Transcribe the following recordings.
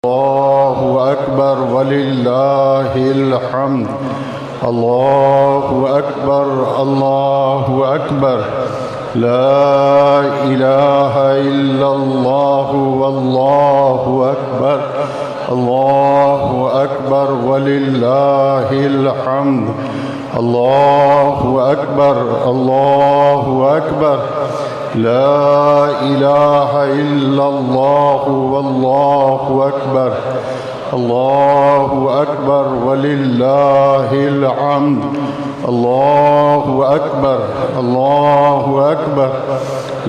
الله أكبر ولله الحمد. الله أكبر الله أكبر. لا إله إلا الله والله أكبر. الله أكبر ولله الحمد. الله أكبر الله أكبر. لا إله إلا الله والله أكبر. الله أكبر ولله الحمد. الله أكبر الله أكبر.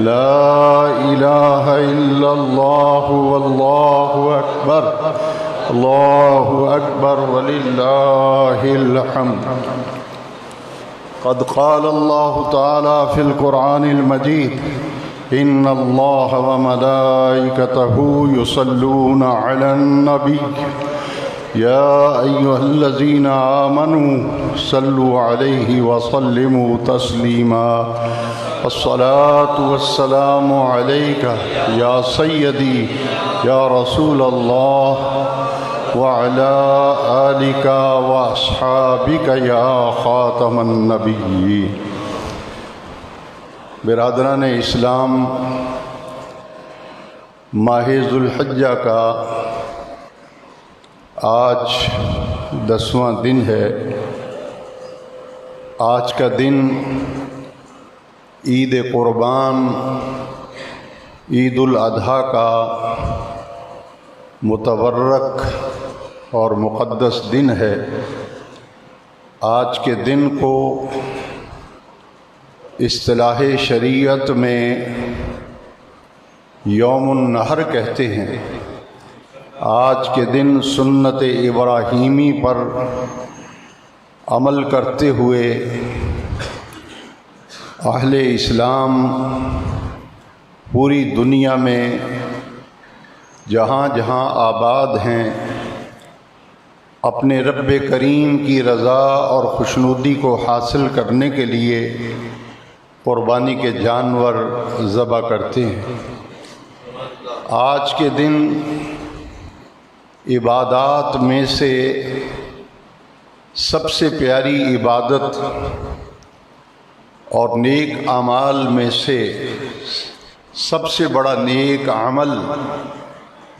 لا إله إلا الله والله أكبر. الله أكبر ولله الحمد. قد قال الله تعالى في القرآن المجيد: إن الله وملائكته يصلون على النبي يا أيها الذين آمنوا صلوا عليه وسلموا تسليما. الصلاة والسلام عليك يا سيدي يا رسول الله وعلى آلك وأصحابك يا خاتم النبيين. برادران اسلام، ماہ ذوالحجہ کا آج 10واں دن ہے. آج کا دن عید قربان، عید الاضحیٰ کا متبرک اور مقدس دن ہے. آج کے دن کو اصطلاح شریعت میں یوم النحر کہتے ہیں. آج کے دن سنت ابراہیمی پر عمل کرتے ہوئے اہل اسلام پوری دنیا میں جہاں جہاں آباد ہیں اپنے رب کریم کی رضا اور خوشنودی کو حاصل کرنے کے لیے قربانی کے جانور ذبح کرتے ہیں. آج کے دن عبادات میں سے سب سے پیاری عبادت اور نیک اعمال میں سے سب سے بڑا نیک عمل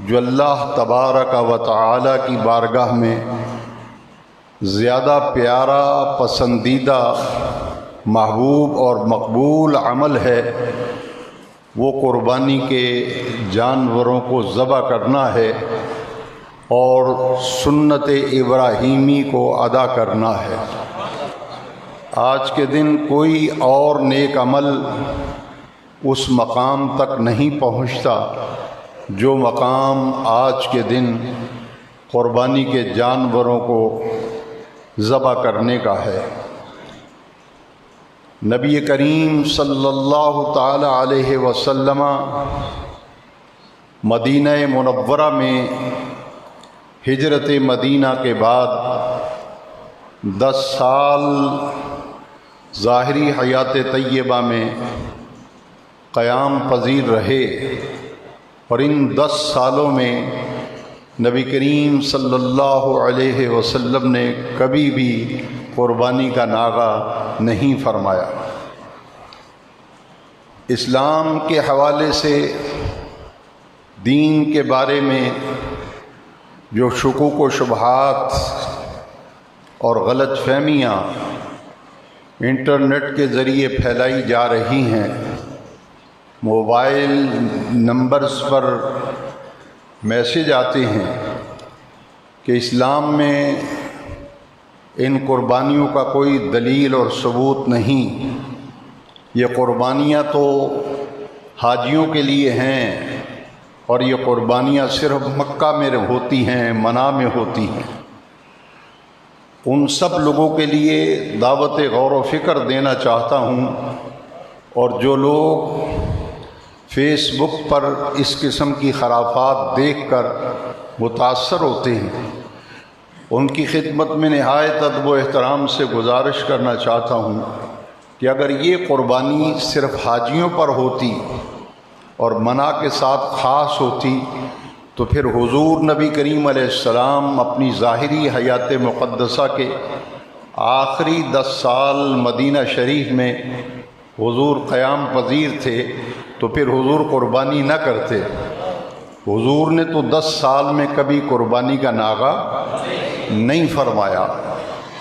جو اللہ تبارک و تعالی کی بارگاہ میں زیادہ پیارا، پسندیدہ، محبوب اور مقبول عمل ہے، وہ قربانی کے جانوروں کو ذبح کرنا ہے اور سنت ابراہیمی کو ادا کرنا ہے. آج کے دن کوئی اور نیک عمل اس مقام تک نہیں پہنچتا جو مقام آج کے دن قربانی کے جانوروں کو ذبح کرنے کا ہے. نبی کریم صلی اللہ تعالی علیہ وسلم مدینہ منورہ میں ہجرت مدینہ کے بعد 10 سال ظاہری حیات طیبہ میں قیام پذیر رہے، اور ان 10 سالوں میں نبی کریم صلی اللہ علیہ وسلم نے کبھی بھی قربانی کا ناغہ نہیں فرمایا. اسلام کے حوالے سے دین کے بارے میں جو شکوک و شبہات اور غلط فہمیاں انٹرنیٹ کے ذریعے پھیلائی جا رہی ہیں، موبائل نمبرز پر میسیج آتے ہیں کہ اسلام میں ان قربانیوں کا کوئی دلیل اور ثبوت نہیں، یہ قربانیاں تو حاجیوں کے لیے ہیں اور یہ قربانیاں صرف مکہ میں ہوتی ہیں، منی میں ہوتی ہیں. ان سب لوگوں کے لیے دعوت غور و فکر دینا چاہتا ہوں، اور جو لوگ فیس بک پر اس قسم کی خرافات دیکھ کر متاثر ہوتے ہیں، ان کی خدمت میں نہایت ادب و احترام سے گزارش کرنا چاہتا ہوں کہ اگر یہ قربانی صرف حاجیوں پر ہوتی اور منع کے ساتھ خاص ہوتی تو پھر حضور نبی کریم علیہ السلام اپنی ظاہری حیات مقدسہ کے آخری 10 سال مدینہ شریف میں حضور قیام پذیر تھے، تو پھر حضور قربانی نہ کرتے۔ حضور نے تو 10 سال میں کبھی قربانی کا ناغہ نہیں فرمایا،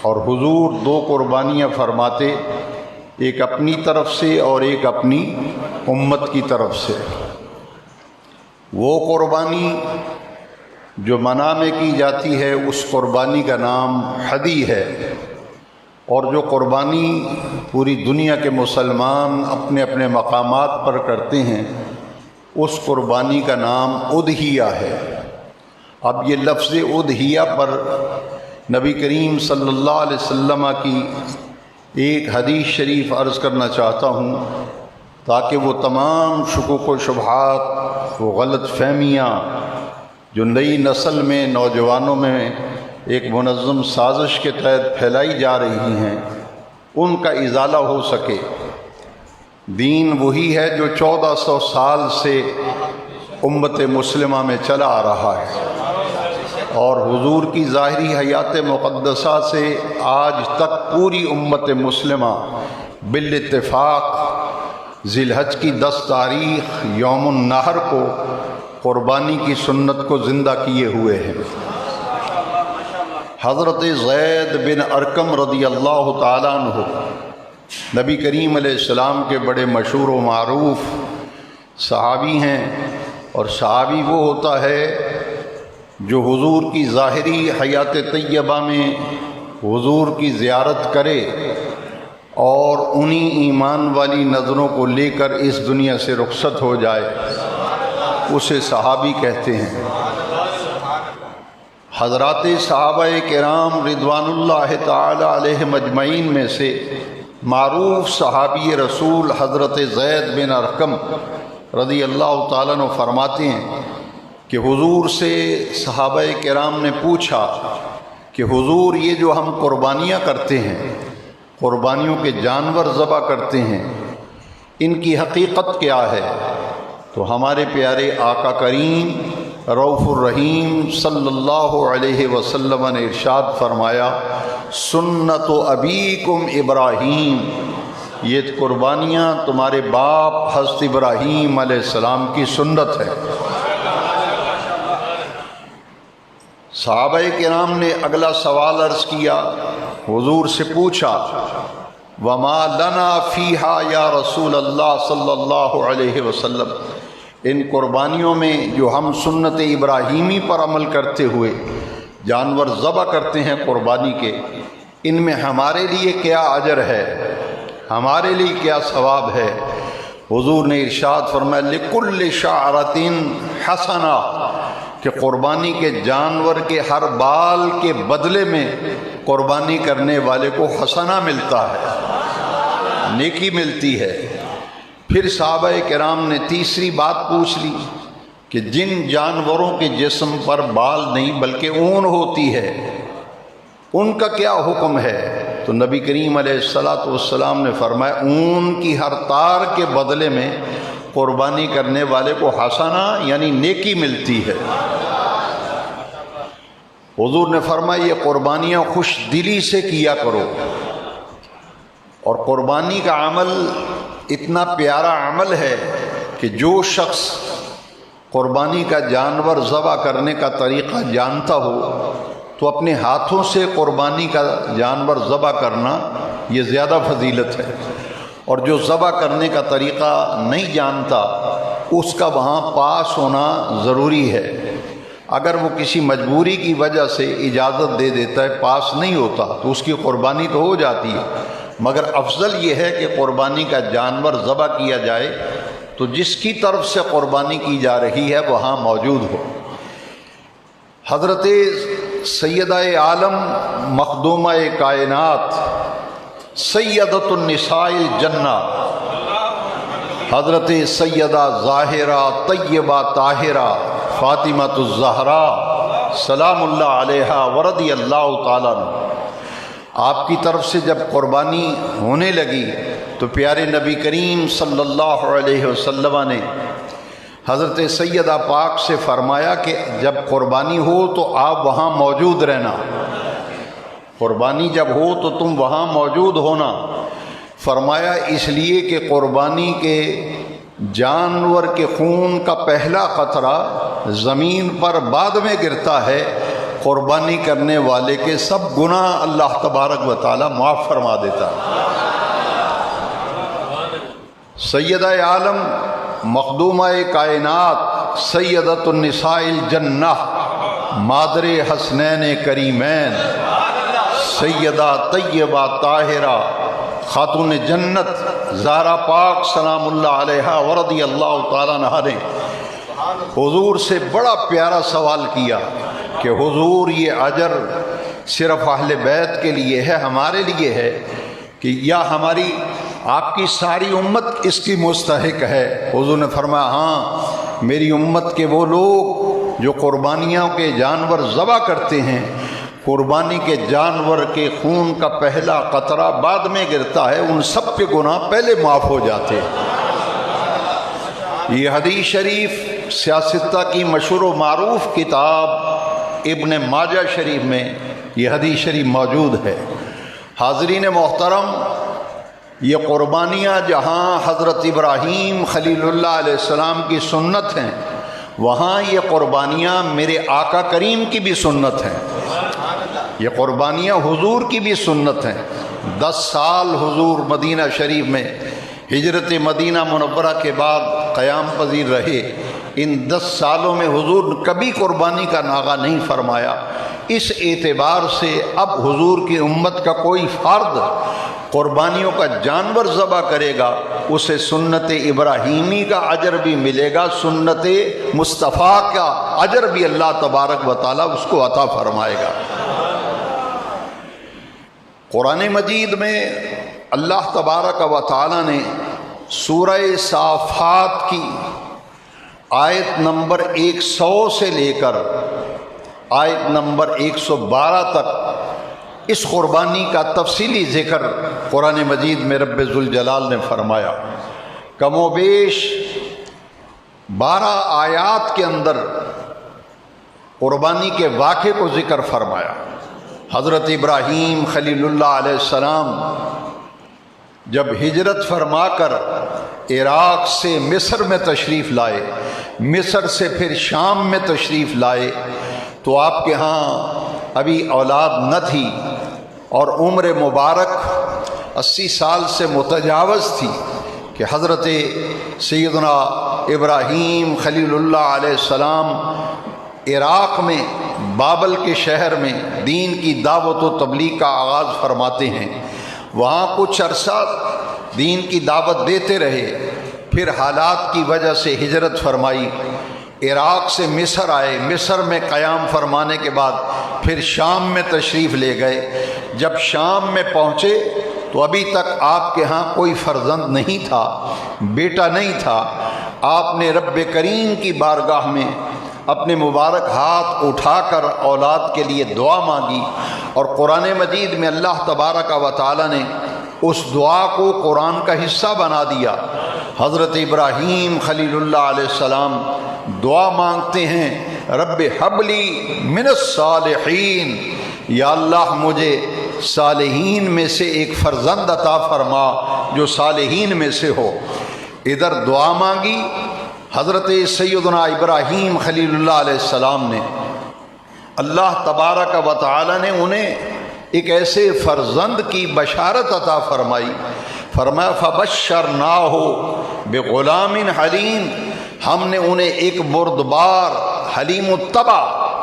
اور حضور 2 قربانیاں فرماتے، ایک اپنی طرف سے اور ایک اپنی امت کی طرف سے۔ وہ قربانی جو منع میں کی جاتی ہے اس قربانی کا نام حدی ہے، اور جو قربانی پوری دنیا کے مسلمان اپنے اپنے مقامات پر کرتے ہیں اس قربانی کا نام اضحیہ ہے۔ اب یہ لفظ اضحیہ پر نبی کریم صلی اللہ علیہ وسلم کی ایک حدیث شریف عرض کرنا چاہتا ہوں، تاکہ وہ تمام شکوک و شبہات، وہ غلط فہمیاں جو نئی نسل میں، نوجوانوں میں ایک منظم سازش کے تحت پھیلائی جا رہی ہیں، ان کا ازالہ ہو سکے۔ دین وہی ہے جو 1400 سال سے امت مسلمہ میں چلا آ رہا ہے، اور حضور کی ظاہری حیات مقدسہ سے آج تک پوری امت مسلمہ بالاتفاق ذی الحج کی 10 تاریخ یوم النحر کو قربانی کی سنت کو زندہ کیے ہوئے ہیں۔ حضرت زید بن ارقم رضی اللہ تعالیٰ عنہ نبی کریم علیہ السلام کے بڑے مشہور و معروف صحابی ہیں، اور صحابی وہ ہوتا ہے جو حضور کی ظاہری حیات طیبہ میں حضور کی زیارت کرے اور انہی ایمان والی نظروں کو لے کر اس دنیا سے رخصت ہو جائے، اسے صحابی کہتے ہیں۔ حضرات صحابہ کرام رضوان اللہ تعالی علیہم اجمعین میں سے معروف صحابی رسول حضرت زید بن ارقم رضی اللہ تعالیٰ عنہ فرماتے ہیں کہ حضور سے صحابہ کرام نے پوچھا کہ حضور یہ جو ہم قربانیاں کرتے ہیں، قربانیوں کے جانور ذبح کرتے ہیں، ان کی حقیقت کیا ہے؟ تو ہمارے پیارے آقا کریم رؤوف الرحیم صلی اللہ علیہ وسلم نے ارشاد فرمایا، سنت ابیکم ابراہیم، یہ قربانیاں تمہارے باپ حضرت ابراہیم علیہ السلام کی سنت ہے۔ صحابہ کرام نے اگلا سوال عرض کیا، حضور سے پوچھا، وما لنا فیہا یا رسول اللہ صلی اللہ علیہ وسلم، ان قربانیوں میں جو ہم سنت ابراہیمی پر عمل کرتے ہوئے جانور ذبح کرتے ہیں قربانی کے، ان میں ہمارے لیے کیا اجر ہے، ہمارے لیے کیا ثواب ہے؟ حضور نے ارشاد فرمایا، لکل شعرۃ حسنہ، کہ قربانی کے جانور کے ہر بال کے بدلے میں قربانی کرنے والے کو حسنہ ملتا ہے، نیکی ملتی ہے۔ پھر صحابہ کرام نے تیسری بات پوچھ لی کہ جن جانوروں کے جسم پر بال نہیں بلکہ اون ہوتی ہے، ان کا کیا حکم ہے؟ تو نبی کریم علیہ السلام نے فرمایا، اون کی ہر تار کے بدلے میں قربانی کرنے والے کو حسنہ یعنی نیکی ملتی ہے۔ حضور نے فرمایا، یہ قربانیاں خوش دلی سے کیا کرو، اور قربانی کا عمل اتنا پیارا عمل ہے کہ جو شخص قربانی کا جانور ذبح کرنے کا طریقہ جانتا ہو تو اپنے ہاتھوں سے قربانی کا جانور ذبح کرنا یہ زیادہ فضیلت ہے، اور جو ذبح کرنے کا طریقہ نہیں جانتا اس کا وہاں پاس ہونا ضروری ہے۔ اگر وہ کسی مجبوری کی وجہ سے اجازت دے دیتا ہے، پاس نہیں ہوتا، تو اس کی قربانی تو ہو جاتی ہے، مگر افضل یہ ہے کہ قربانی کا جانور ذبح کیا جائے تو جس کی طرف سے قربانی کی جا رہی ہے وہاں موجود ہو۔ حضرت سیدہ عالم مخدومہ کائنات سیدۃ النساء الجنہ حضرت سیدہ ظاہرہ طیبہ طاہرہ فاطمۃ الزہراء سلام اللہ علیہا ورضی اللہ تعالیٰ عنہ، آپ کی طرف سے جب قربانی ہونے لگی تو پیارے نبی کریم صلی اللہ علیہ وسلم نے حضرت سیدہ پاک سے فرمایا کہ جب قربانی ہو تو آپ وہاں موجود رہنا، قربانی جب ہو تو تم وہاں موجود ہونا۔ فرمایا اس لیے کہ قربانی کے جانور کے خون کا پہلا قطرہ زمین پر بعد میں گرتا ہے، قربانی کرنے والے کے سب گناہ اللہ تبارک و تعالی معاف فرما دیتا ہے۔ سیدہ عالم مخدومہ کائنات سیدۃ النساء الجنہ مادر حسنین کریمین سیدہ طیبہ طاہرہ خاتون جنت زہرا پاک سلام اللہ علیہا ورضی اللہ تعالیٰ عنہا نے حضور سے بڑا پیارا سوال کیا کہ حضور یہ اجر صرف اہل بیت کے لیے ہے، ہمارے لیے ہے کہ یا ہماری آپ کی ساری امت اس کی مستحق ہے؟ حضور نے فرمایا ہاں، میری امت کے وہ لوگ جو قربانیوں کے جانور ذبح کرتے ہیں، قربانی کے جانور کے خون کا پہلا قطرہ بعد میں گرتا ہے، ان سب کے گناہ پہلے معاف ہو جاتے ہیں۔ یہ حدیث شریف سیاستہ کی مشہور و معروف کتاب ابن ماجہ شریف میں یہ حدیث شریف موجود ہے۔ حاضرین محترم، یہ قربانیاں جہاں حضرت ابراہیم خلیل اللہ علیہ السلام کی سنت ہیں، وہاں یہ قربانیاں میرے آقا کریم کی بھی سنت ہیں، یہ قربانیاں حضور کی بھی سنت ہیں۔ 10 سال حضور مدینہ شریف میں ہجرت مدینہ منورہ کے بعد قیام پذیر رہے، ان 10 سالوں میں حضور کبھی قربانی کا ناغہ نہیں فرمایا۔ اس اعتبار سے اب حضور کی امت کا کوئی فرد قربانیوں کا جانور ذبح کرے گا، اسے سنت ابراہیمی کا اجر بھی ملے گا، سنت مصطفیٰ کا اجر بھی اللہ تبارک و تعالیٰ اس کو عطا فرمائے گا۔ قرآن مجید میں اللہ تبارک و تعالیٰ نے سورہ صافات کی آیت نمبر 100 سے لے کر آیت نمبر 112 تک اس قربانی کا تفصیلی ذکر قرآن مجید میں رب ذوالجلال نے فرمایا۔ کم و بیش 12 آیات کے اندر قربانی کے واقعے کو ذکر فرمایا۔ حضرت ابراہیم خلیل اللہ علیہ السلام جب ہجرت فرما کر عراق سے مصر میں تشریف لائے، مصر سے پھر شام میں تشریف لائے، تو آپ کے ہاں ابھی اولاد نہ تھی اور عمر مبارک 80 سال سے متجاوز تھی کہ حضرت سیدنا ابراہیم خلیل اللہ علیہ السلام عراق میں بابل کے شہر میں دین کی دعوت و تبلیغ کا آغاز فرماتے ہیں۔ وہاں کچھ عرصہ دین کی دعوت دیتے رہے، پھر حالات کی وجہ سے ہجرت فرمائی، عراق سے مصر آئے، مصر میں قیام فرمانے کے بعد پھر شام میں تشریف لے گئے۔ جب شام میں پہنچے تو ابھی تک آپ کے ہاں کوئی فرزند نہیں تھا، بیٹا نہیں تھا۔ آپ نے رب کریم کی بارگاہ میں اپنے مبارک ہاتھ اٹھا کر اولاد کے لیے دعا مانگی، اور قرآن مجید میں اللہ تبارک و تعالی نے اس دعا کو قرآن کا حصہ بنا دیا۔ حضرت ابراہیم خلیل اللہ علیہ السلام دعا مانگتے ہیں، رب حبلی من الصالحین، یا اللہ مجھے صالحین میں سے ایک فرزند عطا فرما جو صالحین میں سے ہو۔ ادھر دعا مانگی حضرت سیدنا ابراہیم خلیل اللہ علیہ السلام نے، اللہ تبارک و تعالی نے انہیں ایک ایسے فرزند کی بشارت عطا فرمائی۔ فرمایا فبشرناہ بغلام حلیم، ہم نے انہیں ایک بردبار حلیم الطبع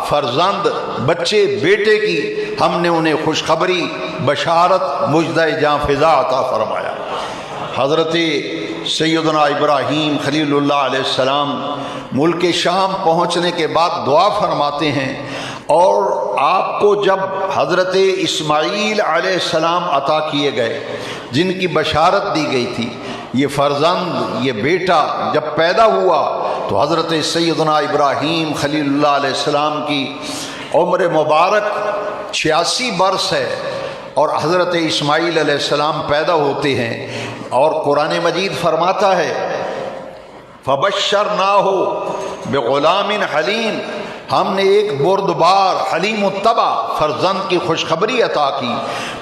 فرزند بچے بیٹے کی ہم نے انہیں خوشخبری بشارت مژدہ جاں فضا عطا فرمایا۔ حضرت سیدنا ابراہیم خلیل اللہ علیہ السلام ملک شام پہنچنے کے بعد دعا فرماتے ہیں، اور آپ کو جب حضرت اسماعیل علیہ السلام عطا کیے گئے، جن کی بشارت دی گئی تھی، یہ فرزند یہ بیٹا جب پیدا ہوا تو حضرت سیدنا ابراہیم خلیل اللہ علیہ السلام کی عمر مبارک 86 برس ہے، اور حضرت اسماعیل علیہ السلام پیدا ہوتے ہیں، اور قرآن مجید فرماتا ہے فبشرناہ بغلام حلیم، ہم نے ایک بردبار حلیم الطبع فرزند کی خوشخبری عطا کی۔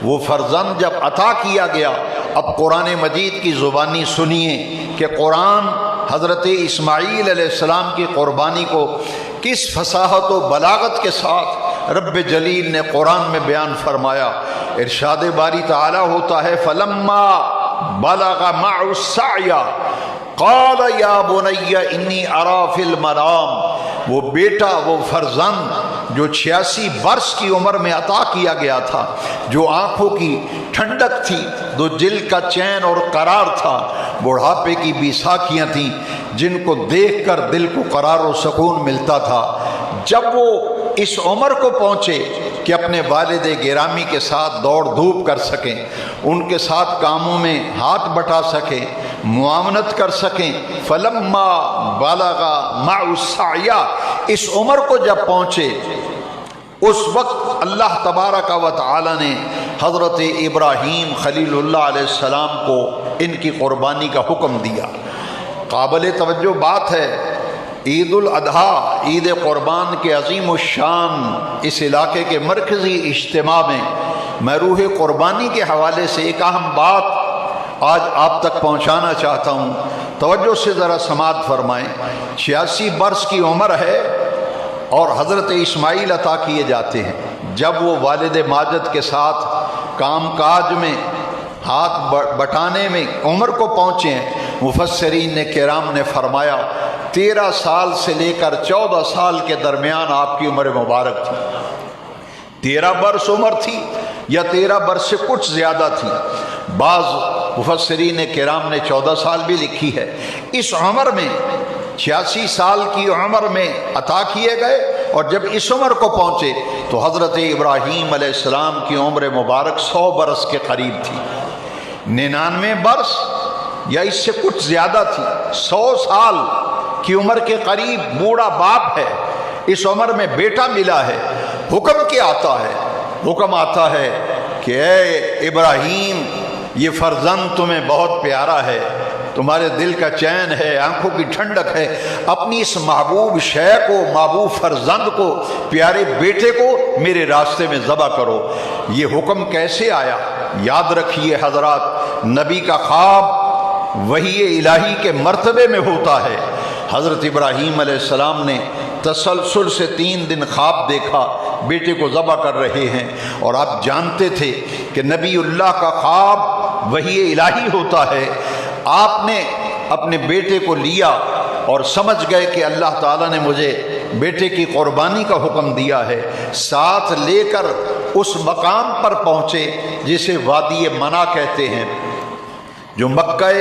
وہ فرزند جب عطا کیا گیا، اب قرآن مجید کی زبانی سنیے کہ قرآن حضرت اسماعیل علیہ السلام کی قربانی کو کس فصاحت و بلاغت کے ساتھ رب جلیل نے قرآن میں بیان فرمایا۔ ارشاد باری تعالیٰ ہوتا ہے فلما بلغ معه السعی قال یا بنی انی اری فی المنام، وہ بیٹا، وہ فرزند جو 86 برس کی عمر میں عطا کیا گیا تھا، جو آنکھوں کی ٹھنڈک تھی، جو دل کا چین اور قرار تھا، بڑھاپے کی بیساکھیاں تھیں جن کو دیکھ کر دل کو قرار و سکون ملتا تھا، جب وہ اس عمر کو پہنچے کہ اپنے والد گرامی کے ساتھ دوڑ دھوپ کر سکیں، ان کے ساتھ کاموں میں ہاتھ بٹا سکیں، معاونت کر سکیں، فلما بلغ معه السعی، اس عمر کو جب پہنچے، اس وقت اللہ تبارک و تعالی نے حضرت ابراہیم خلیل اللہ علیہ السلام کو ان کی قربانی کا حکم دیا۔ قابل توجہ بات ہے، عید الاضحیٰ، عید قربان کے عظیم الشان اس علاقے کے مرکزی اجتماع میں روح قربانی کے حوالے سے ایک اہم بات آج آپ تک پہنچانا چاہتا ہوں، توجہ سے ذرا سماعت فرمائیں۔ 86 برس کی عمر ہے اور حضرت اسماعیل عطا کیے جاتے ہیں۔ جب وہ والد ماجد کے ساتھ کام کاج میں ہاتھ بٹانے میں عمر کو پہنچے ہیں، مفسرین نے کرام نے فرمایا 13 سال سے لے کر 14 سال کے درمیان آپ کی عمر مبارک تھی۔ 13 برس عمر تھی یا 13 برس سے کچھ زیادہ تھی، بعض مفسرین کرام نے 14 سال بھی لکھی ہے۔ اس عمر میں 86 سال کی عمر میں عطا کیے گئے، اور جب اس عمر کو پہنچے تو حضرت ابراہیم علیہ السلام کی عمر مبارک 100 برس کے قریب تھی، 99 برس یا اس سے کچھ زیادہ تھی، 100 سال کی عمر کے قریب بوڑھا باپ ہے، اس عمر میں بیٹا ملا ہے۔ حکم کیا آتا ہے؟ حکم آتا ہے کہ اے ابراہیم، یہ فرزند تمہیں بہت پیارا ہے، تمہارے دل کا چین ہے، آنکھوں کی ٹھنڈک ہے، اپنی اس محبوب شے کو، محبوب فرزند کو، پیارے بیٹے کو میرے راستے میں ذبح کرو۔ یہ حکم کیسے آیا؟ یاد رکھیے حضرات، نبی کا خواب وحی الہی کے مرتبے میں ہوتا ہے۔ حضرت ابراہیم علیہ السلام نے تسلسل سے 3 دن خواب دیکھا، بیٹے کو ذبح کر رہے ہیں، اور آپ جانتے تھے کہ نبی اللہ کا خواب وحی الہی ہوتا ہے۔ آپ نے اپنے بیٹے کو لیا اور سمجھ گئے کہ اللہ تعالیٰ نے مجھے بیٹے کی قربانی کا حکم دیا ہے، ساتھ لے کر اس مقام پر پہنچے جسے وادی منع کہتے ہیں، جو مکہ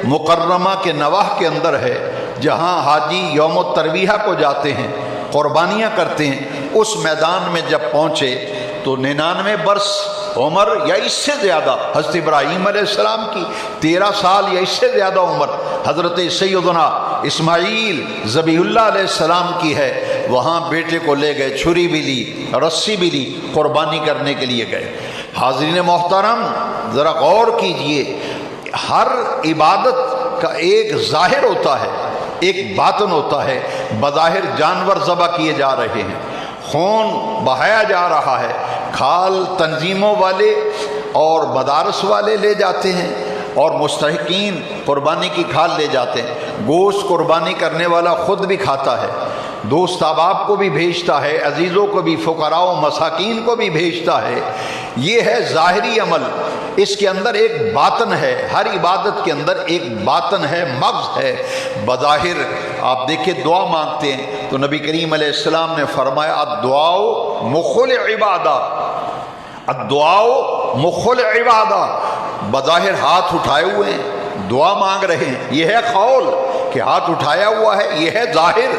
مکرمہ کے نواح کے اندر ہے، جہاں حاجی یوم الترویہ کو جاتے ہیں، قربانیاں کرتے ہیں۔ اس میدان میں جب پہنچے تو 99 برس عمر یا اس سے زیادہ حضرت ابراہیم علیہ السلام کی، 13 سال یا اس سے زیادہ عمر حضرت سیدنا اسماعیل ذبیح اللہ علیہ السلام کی ہے۔ وہاں بیٹے کو لے گئے، چھری بھی لی، رسی بھی لی، قربانی کرنے کے لیے گئے۔ حاضرین محترم، ذرا غور کیجئے، ہر عبادت کا ایک ظاہر ہوتا ہے، ایک باطن ہوتا ہے۔ بظاہر جانور ذبح کیے جا رہے ہیں، خون بہایا جا رہا ہے، کھال تنظیموں والے اور مدارس والے لے جاتے ہیں، اور مستحقین قربانی کی کھال لے جاتے ہیں۔ گوشت قربانی کرنے والا خود بھی کھاتا ہے، دوست احباب کو بھی بھیجتا ہے، عزیزوں کو بھی، فقراء و مساکین کو بھی بھیجتا ہے۔ یہ ہے ظاہری عمل، اس کے اندر ایک باطن ہے، ہر عبادت کے اندر ایک باطن ہے، مغز ہے۔ بظاہر آپ دیکھیں دعا مانگتے ہیں تو نبی کریم علیہ السلام نے فرمایا الدعاء مخ العبادہ، الدعاء مخ العبادہ۔ بظاہر ہاتھ اٹھائے ہوئے ہیں، دعا مانگ رہے ہیں، یہ ہے قول کہ ہاتھ اٹھایا ہوا ہے، یہ ہے ظاہر،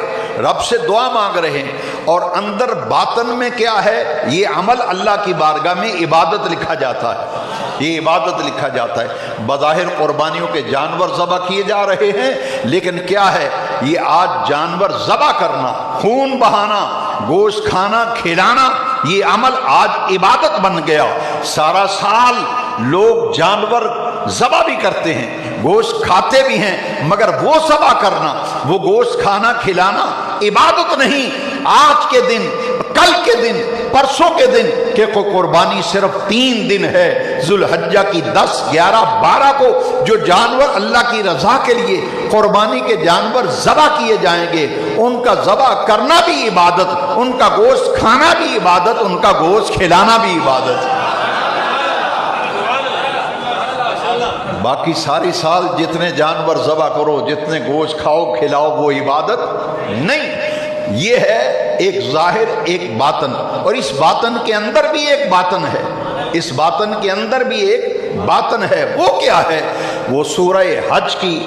رب سے دعا مانگ رہے ہیں، اور اندر باطن میں کیا ہے؟ یہ عمل اللہ کی بارگاہ میں عبادت لکھا جاتا ہے، یہ عبادت لکھا جاتا ہے۔ بظاہر قربانیوں کے جانور ذبح کیے جا رہے ہیں، لیکن کیا ہے؟ یہ آج جانور ذبح کرنا، خون بہانا، گوشت کھانا، کھلانا، یہ عمل آج عبادت بن گیا۔ سارا سال لوگ جانور ذبح بھی کرتے ہیں، گوشت کھاتے بھی ہیں، مگر وہ ذبح کرنا، وہ گوشت کھانا کھلانا عبادت نہیں۔ آج کے دن، کل کے دن، پرسوں کے دن، کہ قربانی صرف 3 دن ہے، ذوالحجہ کی 10، 11، 12 کو جو جانور اللہ کی رضا کے لیے قربانی کے جانور ذبح کیے جائیں گے، ان کا ذبح کرنا بھی عبادت، ان کا گوشت کھانا بھی عبادت، ان کا گوشت کھلانا بھی عبادت۔ باقی ساری سال جتنے جانور ذبح کرو، جتنے گوشت کھاؤ کھلاؤ، وہ عبادت نہیں۔ یہ ہے ایک ظاہر، ایک باطن، اور اس باطن کے اندر بھی ایک باطن ہے، اس باطن کے اندر بھی ایک باطن ہے۔ وہ کیا ہے؟ وہ سورہ حج کی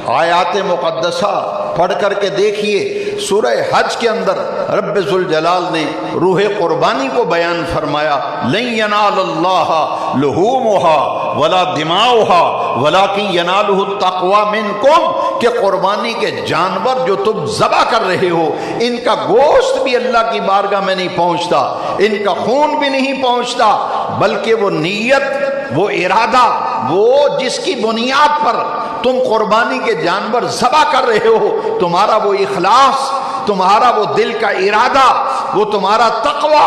آیات مقدسہ پڑھ کر کے دیکھیے۔ سورہ حج کے اندر رب ذوالجلال نے روح قربانی کو بیان فرمایا، لن ینال اللہ لحومها ولا دماؤها ولکن ینالہ التقوی منکم، کہ قربانی کے جانور جو تم ذبح کر رہے ہو، ان کا گوشت بھی اللہ کی بارگاہ میں نہیں پہنچتا، ان کا خون بھی نہیں پہنچتا، بلکہ وہ نیت، وہ ارادہ، وہ جس کی بنیاد پر تم قربانی کے جانور ذبح کر رہے ہو، تمہارا وہ اخلاص، تمہارا وہ دل کا ارادہ، وہ تمہارا تقوی،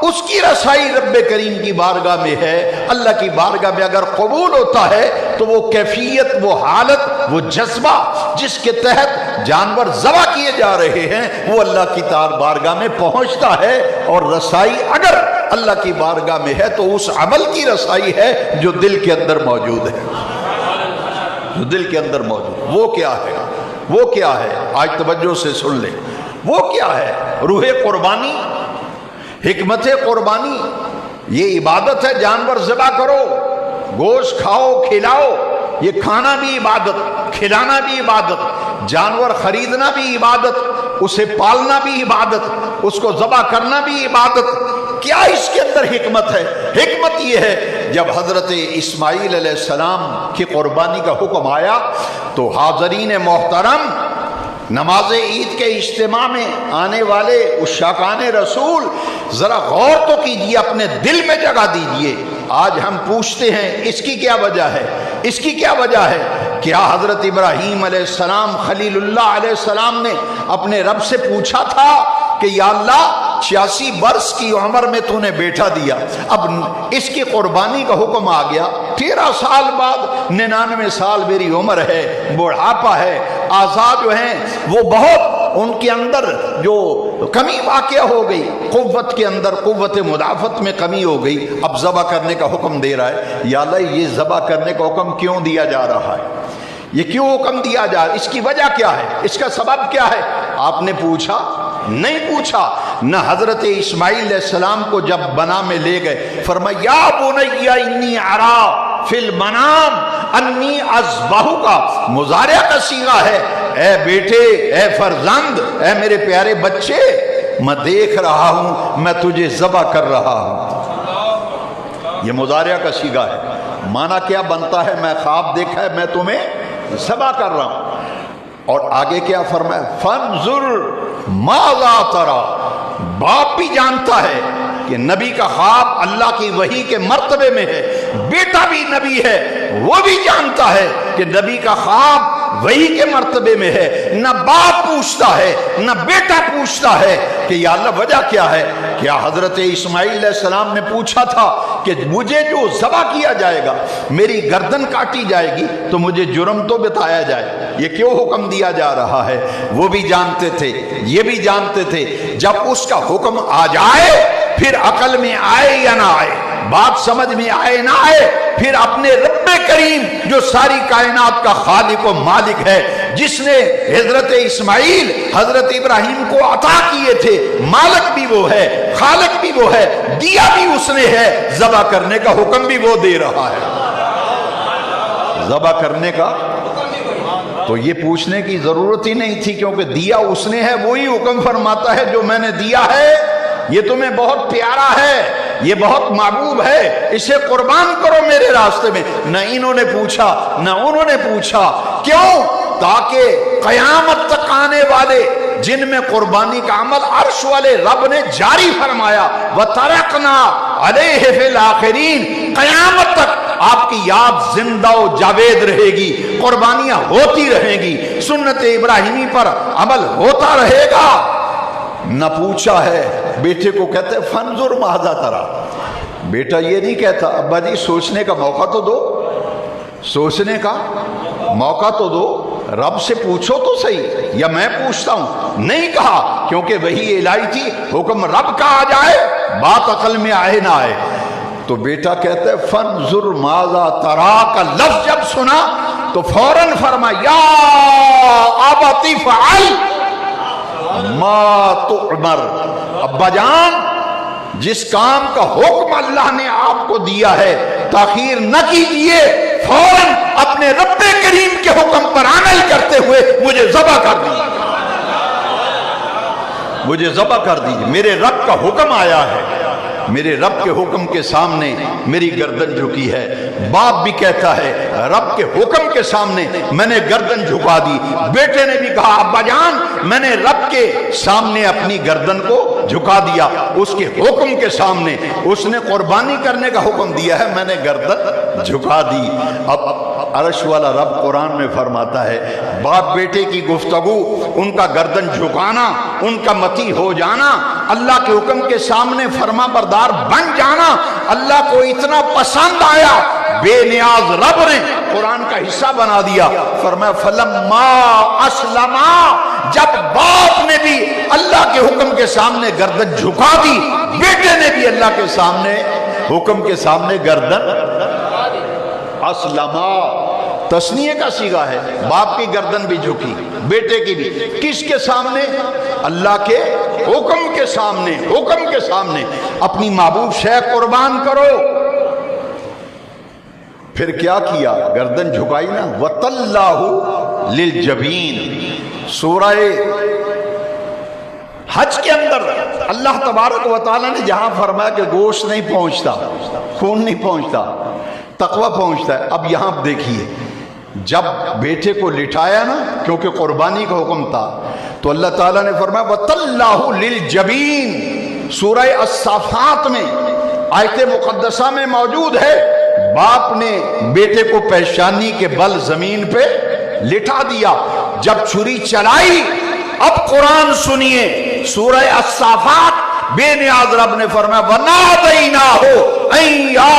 اس کی رسائی رب کریم کی بارگاہ میں ہے۔ اللہ کی بارگاہ میں اگر قبول ہوتا ہے تو وہ کیفیت، وہ حالت، وہ جذبہ جس کے تحت جانور ذبح کیے جا رہے ہیں، وہ اللہ کی بارگاہ میں پہنچتا ہے، اور رسائی اگر اللہ کی بارگاہ میں ہے تو اس عمل کی رسائی ہے جو دل کے اندر موجود ہے، جو دل کے اندر موجود۔ وہ کیا ہے؟ وہ کیا ہے؟ آج توجہ سے سن لیں، وہ کیا ہے؟ روح قربانی، حکمت قربانی، یہ عبادت ہے۔ جانور ذبح کرو، گوشت کھاؤ کھلاؤ، یہ کھانا بھی عبادت، کھلانا بھی عبادت، جانور خریدنا بھی عبادت، اسے پالنا بھی عبادت، اس کو ذبح کرنا بھی عبادت۔ کیا اس کے اندر حکمت ہے؟ حکمت یہ ہے، جب حضرت اسماعیل علیہ السلام کی قربانی کا حکم آیا تو حاضرین محترم، نماز عید کے اجتماع میں آنے والے عشاقان رسول، ذرا غور تو کیجئے، اپنے دل میں جگہ دیجئے۔ آج ہم پوچھتے ہیں اس کی کیا وجہ ہے؟ اس کی کیا وجہ ہے؟ کیا حضرت ابراہیم علیہ السلام خلیل اللہ علیہ السلام نے اپنے رب سے پوچھا تھا کہ یا اللہ 86 برس کی عمر میں تو نے بیٹا دیا، اب اس کی قربانی کا حکم آ گیا، 13 سال بعد 99 سال میری عمر ہے، بڑھاپا ہے، آزاد جو ہیں وہ بہت ان کے اندر جو کمی واقع ہو گئی، قوت کے اندر، قوت مدافعت میں کمی ہو گئی، اب ذبح کرنے کا حکم دے رہا ہے۔ یا اللہ یہ ذبح کرنے کا حکم کیوں دیا جا رہا ہے؟ یہ کیوں حکم دیا جا رہا ہے؟ اس کی وجہ کیا ہے؟ اس کا سبب کیا ہے؟ آپ نے پوچھا؟ نہیں پوچھا۔ نہ حضرت اسماعیل علیہ السلام کو جب بنا میں لے گئے، فرمایا یا بنی انی ارا فی المنام انی اذبحک، مضارع کا صیغہ ہے، اے بیٹے، اے فرزند، اے میرے پیارے بچے، میں دیکھ رہا ہوں، میں تجھے ذبح کر رہا ہوں۔ یہ مضارع کا صیغہ ہے، معنی کیا بنتا ہے؟ میں خواب دیکھا ہے، میں تمہیں ذبح کر رہا ہوں۔ اور آگے کیا فرمایا؟ فانظر ماذا ترى، باپ بھی جانتا ہے کہ نبی کا خواب اللہ کی وحی کے مرتبے میں ہے، بیٹا بھی نبی ہے، وہ بھی جانتا ہے کہ نبی کا خواب وحی کے مرتبے میں ہے۔ نہ باپ پوچھتا ہے، نہ بیٹا پوچھتا ہے کہ یا اللہ وجہ کیا ہے؟ کیا حضرت اسماعیل علیہ السلام نے پوچھا تھا کہ مجھے جو ذبح کیا جائے گا، میری گردن کاٹی جائے گی تو مجھے جرم تو بتایا جائے، یہ کیوں حکم دیا جا رہا ہے؟ وہ بھی جانتے تھے، یہ بھی جانتے تھے، جب اس کا حکم آ جائے، پھر عقل میں آئے یا نہ آئے، بات سمجھ میں آئے نہ آئے، پھر اپنے رب کریم جو ساری کائنات کا خالق و مالک ہے، جس نے حضرت اسماعیل حضرت ابراہیم کو عطا کیے تھے، مالک بھی وہ ہے، خالق بھی وہ ہے، دیا بھی اس نے ہے، ذبح کرنے کا حکم بھی وہ دے رہا ہے۔ ذبح کرنے کا تو یہ پوچھنے کی ضرورت ہی نہیں تھی، کیونکہ دیا اس نے ہے، وہی حکم فرماتا ہے جو میں نے دیا ہے یہ تمہیں بہت پیارا ہے، یہ بہت محبوب ہے، اسے قربان کرو میرے راستے میں۔ نہ انہوں نے پوچھا نہ انہوں نے پوچھا، کیوں؟ تاکہ قیامت تک آنے والے جن میں قربانی کا عمل عرش والے رب نے جاری فرمایا، وَتَرَكْنَا عَلَيْهِ فِي الْآخِرِينَ، قیامت تک آپ کی یاد زندہ و جاوید رہے گی، قربانیاں ہوتی رہیں گی، سنت ابراہیمی پر عمل ہوتا رہے گا۔ نہ پوچھا ہے، بیٹے کو کہتے فانظر ماذا ترى، بیٹا یہ نہیں کہتا ابا جی سوچنے کا موقع تو دو، سوچنے کا موقع تو دو، رب سے پوچھو تو صحیح، یا میں پوچھتا ہوں، نہیں کہا، کیونکہ وہی الہی تھی، حکم رب کا آ جائے بات عقل میں آئے نہ آئے۔ تو بیٹا کہتا ہے فانظر ماذا ترى کا لفظ جب سنا تو فوراً فرما یا ابت فعل ما تؤمر، ابا جان جس کام کا حکم اللہ نے آپ کو دیا ہے تاخیر نہ کیجئے، فوراً اپنے رب کریم کے حکم پر عمل کرتے ہوئے مجھے ذبح کر دیجیے، مجھے ذبح کر دیجیے، میرے رب کا حکم آیا ہے، میرے رب کے حکم کے سامنے میری گردن جھکی ہے۔ باپ بھی کہتا ہے رب کے حکم کے سامنے میں نے گردن جھکا دی، بیٹے نے بھی کہا ابا جان میں نے رب کے سامنے اپنی گردن کو جھکا دیا، اس کے حکم کے سامنے، اس نے قربانی کرنے کا حکم دیا ہے میں نے گردن جھکا دی۔ اب عرش والا رب قرآن میں فرماتا ہے باپ بیٹے کی گفتگو، ان کا گردن جھکانا، ان کا مطیع ہو جانا، اللہ کے حکم کے سامنے فرما بردار بن جانا اللہ کو اتنا پسند آیا، بے نیاز رب نے قرآن کا حصہ بنا دیا۔ فرمایا فلما اسلما، جب باپ نے بھی اللہ کے حکم کے سامنے گردن جھکا دی، بیٹے نے بھی اللہ کے سامنے حکم کے سامنے گردن اسلما، تسنیہ کا صیغہ ہے، باپ کی گردن بھی جھکی، بیٹے کی بھی، کس کے سامنے؟ اللہ کے حکم کے سامنے، حکم کے سامنے اپنی محبوب شے قربان کرو۔ پھر کیا کیا؟ گردن جھکائی نا، وَتَلَّهُ لِلْجَبِينِ، سورہ حج کے اندر اللہ تبارک و تعالیٰ نے جہاں فرمایا کہ گوشت نہیں پہنچتا، خون نہیں پہنچتا، تقوی پہنچتا ہے، اب یہاں دیکھیے جب بیٹے کو لٹایا نا، کیونکہ قربانی کا حکم تھا، تو اللہ تعالیٰ نے فرمایا وَتَلَّهُ لِلْجَبِينِ، سورہ الصافات میں آیت مقدسہ میں موجود ہے، باپ نے بیٹے کو پیشانی کے بل زمین پہ لٹا دیا، جب چھری چلائی، اب قرآن سنیے سورہ الصافات، بے نیاز رب نے فرمایا وَنَادَيْنَاهُ أَن يَا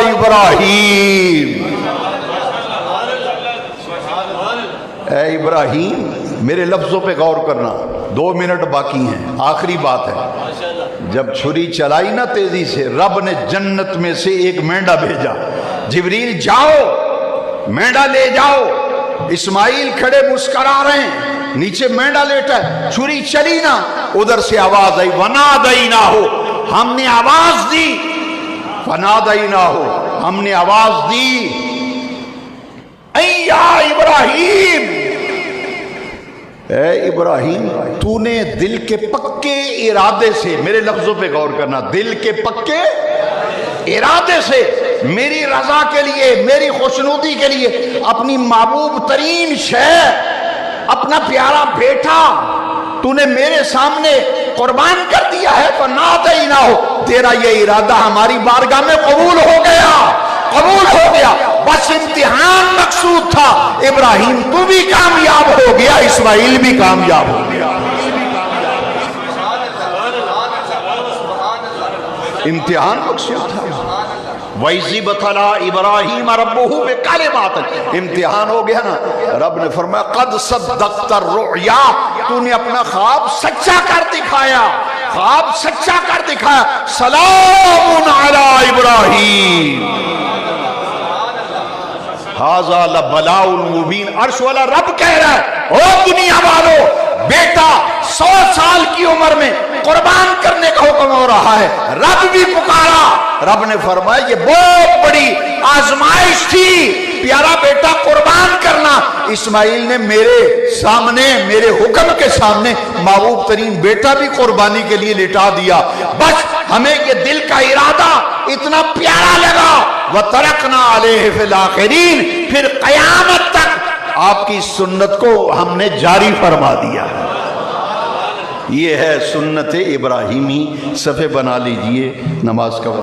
إِبْرَاهِيمُ، اے ابراہیم، میرے لفظوں پہ غور کرنا، 2 منٹ باقی ہیں، آخری بات ہے۔ جب چھری چلائی نا تیزی سے، رب نے جنت میں سے ایک مینڈا بھیجا، جبریل جاؤ مینڈا لے جاؤ، اسماعیل کھڑے مسکرا رہے ہیں، نیچے مینڈا لیٹا ہے، چھری چلی نا، ادھر سے آواز آئی وَنَادَيْنَاهُ، ہم نے آواز دی، وَنَادَيْنَاهُ، ہم نے آواز دی، اَن يَا إِبْرَاهِيمُ، اے ابراہیم تو نے دل کے پکے ارادے سے، میرے لفظوں پہ غور کرنا، دل کے پکے ارادے سے میری رضا کے لیے، میری خوشنودی کے لیے اپنی محبوب ترین شے، اپنا پیارا بیٹا تو نے میرے سامنے قربان کر دیا ہے، فَنَادَيْنَاهُ، تیرا یہ ارادہ ہماری بارگاہ میں قبول ہو گیا، قبول ہو گیا، بس امتحان مقصود تھا، ابراہیم تو بھی کامیاب ہو گیا، اسماعیل بھی کامیاب ہو گیا، امتحان مقصود تھا۔ وَإِذِ ابْتَلَىٰ إِبْرَاهِيمَ رَبُّهُ بِكَلِمَاتٍ، امتحان ہو گیا نا، رب نے فرمایا قَدْ صَدَّقْتَ الرُّؤْيَا، تو نے اپنا خواب سچا کر دکھایا، خواب سچا کر دکھایا، سلام علی ابراہیم، ھذا لبلاء مبین، عرش والا رب کہہ رہا ہے او دنیا والو، بیٹا 100 سال کی عمر میں قربان کرنے کا حکم ہو رہا ہے، رب بھی پکارا، رب نے فرمایا یہ بہت بڑی آزمائش تھی، پیارا بیٹا قربان کرنا، اسماعیل نے میرے سامنے، میرے حکم کے سامنے محبوب ترین بیٹا بھی قربانی کے لیے لٹا دیا، بس ہمیں یہ دل کا ارادہ اتنا پیارا لگا، وَتَرَكْنَا عَلَيْهِ فِي الْآخِرِينَ، پھر قیامت تک آپ کی سنت کو ہم نے جاری فرما دیا۔ یہ ہے سنت ابراہیمی، صفحے بنا لیجئے، نماز کا